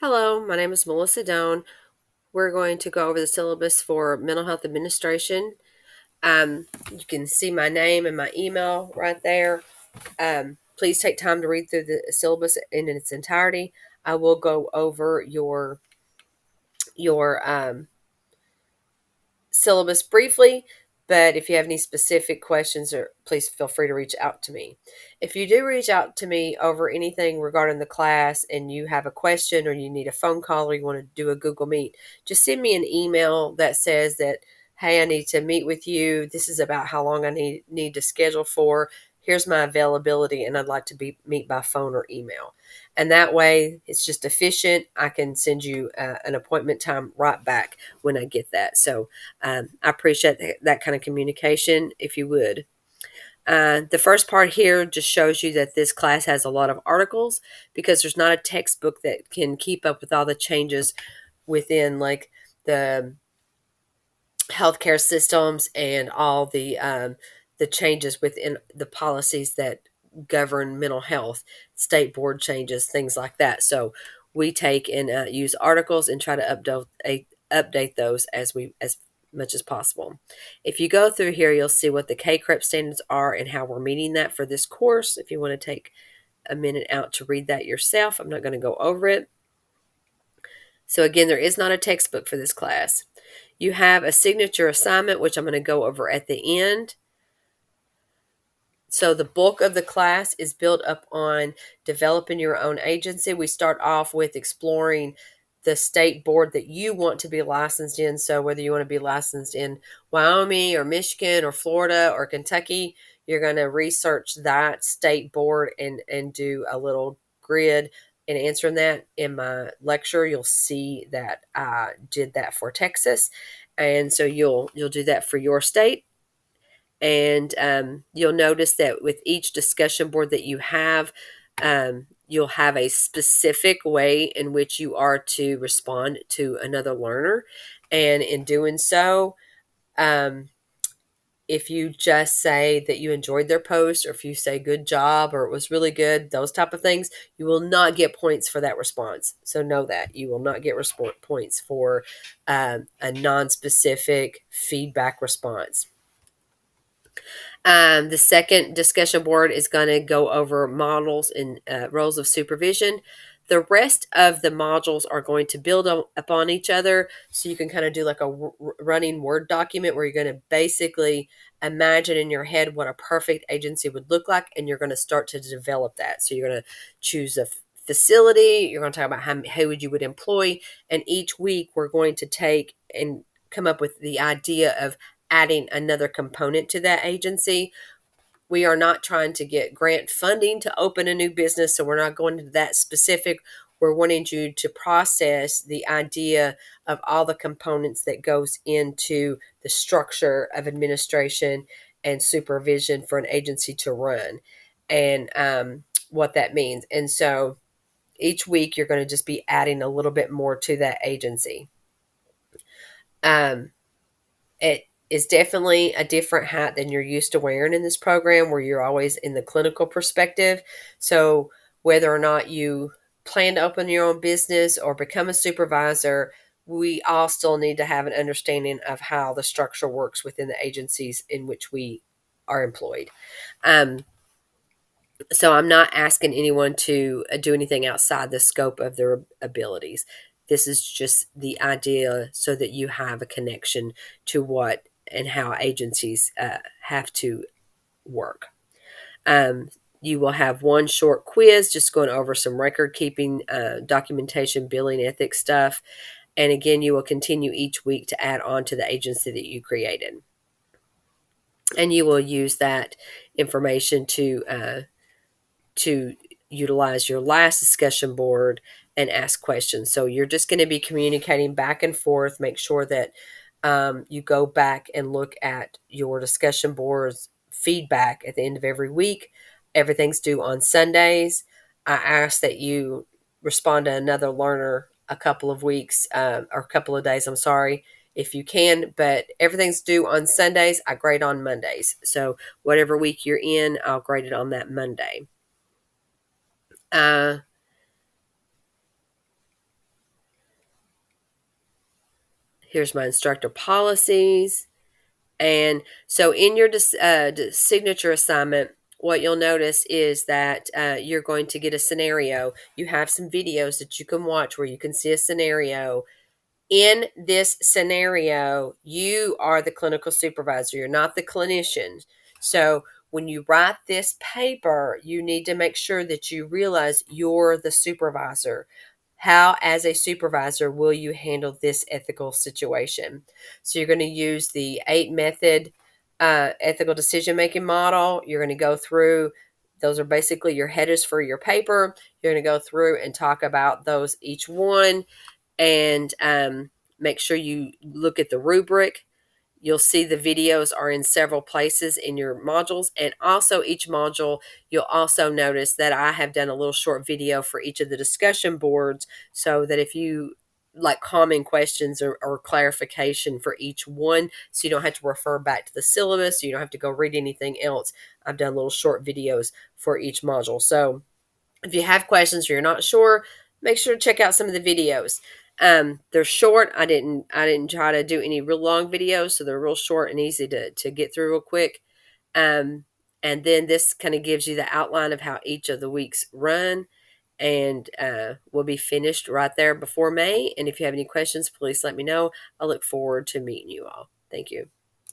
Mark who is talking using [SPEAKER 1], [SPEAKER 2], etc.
[SPEAKER 1] Hello, my name is Melissa Doan. We're going to go over the syllabus for mental health administration. You can see my name and my email right there. Please take time to read through the syllabus in its entirety. I will go over your syllabus briefly, but if you have any specific questions, or please feel free to reach out to me. If you do reach out to me over anything regarding the class and you have a question or you need a phone call or you want to do a Google Meet, just send me an email that says that, hey, I need to meet with you. This is about how long I need to schedule for. Here's my availability, and I'd like to meet by phone or email. And that way, it's just efficient. I can send you an appointment time right back when I get that. So I appreciate that kind of communication, if you would. The first part here just shows you that this class has a lot of articles because there's not a textbook that can keep up with all the changes within, like, the healthcare systems and all the changes within the policies that govern mental health, state board changes, things like that. So we take and use articles and try to update those as much as possible. If you go through here, you'll see what the KCREP standards are and how we're meeting that for this course. If you want to take a minute out to read that yourself, I'm not going to go over it. So again, there is not a textbook for this class. You have a signature assignment, which I'm going to go over at the end. So the bulk of the class is built up on developing your own agency. We start off with exploring the state board that you want to be licensed in. So whether you want to be licensed in Wyoming or Michigan or Florida or Kentucky, you're going to research that state board and do a little grid and answering that. In my lecture, you'll see that I did that for Texas. And so you'll do that for your state. And you'll notice that with each discussion board that you have, you'll have a specific way in which you are to respond to another learner. And in doing so, um, if you just say that you enjoyed their post, or if you say good job or it was really good, those type of things, you will not get points for that response. So know that you will not get points for a non-specific feedback response. The second discussion board is going to go over models and roles of supervision. The rest of the modules are going to build upon each other, so you can kind of do like a running Word document where you're going to basically imagine in your head what a perfect agency would look like, and you're going to start to develop that. So you're going to choose a facility, you're going to talk about who you would employ, and each week we're going to take and come up with the idea of adding another component to that agency. We are not trying to get grant funding to open a new business, so we're not going into that specific. We're wanting you to process the idea of all the components that goes into the structure of administration and supervision for an agency to run, and what that means. And so each week you're going to just be adding a little bit more to that agency. It is definitely a different hat than you're used to wearing in this program, where you're always in the clinical perspective. So whether or not you plan to open your own business or become a supervisor, we all still need to have an understanding of how the structure works within the agencies in which we are employed. So I'm not asking anyone to do anything outside the scope of their abilities. This is just the idea so that you have a connection to what and how agencies have to work. Um, you will have one short quiz just going over some record keeping, documentation, billing, ethics stuff. And again, you will continue each week to add on to the agency that you created. And you will use that information to utilize your last discussion board and ask questions. So you're just going to be communicating back and forth. Make sure that you go back and look at your discussion board's feedback at the end of every week. Everything's due on Sundays. I ask that you respond to another learner a couple of weeks, or a couple of days, I'm sorry, if you can, but everything's due on Sundays. I grade on Mondays. So whatever week you're in, I'll grade it on that Monday. Uh, Here's my instructor policies. And so in your signature assignment, what you'll notice is that you're going to get a scenario. You have some videos that you can watch where you can see a scenario. In this scenario, you are the clinical supervisor. You're not the clinician. So when you write this paper, you need to make sure that you realize you're the supervisor. How, as a supervisor, will you handle this ethical situation? So you're going to use the 8 method ethical decision making model. You're going to go through, those are basically your headers for your paper. You're going to go through and talk about those each one, and make sure you look at the rubric. You'll see the videos are in several places in your modules, and also each module, you'll also notice that I have done a little short video for each of the discussion boards, so that if you like common questions or clarification for each one, so you don't have to refer back to the syllabus, so you don't have to go read anything else. I've done little short videos for each module. So if you have questions or you're not sure, make sure to check out some of the videos. They're short. I didn't try to do any real long videos, so they're real short and easy to get through real quick. Um, and then this kind of gives you the outline of how each of the weeks run, and we'll be finished right there before May. And if you have any questions, please let me know. I look forward to meeting you all. Thank you.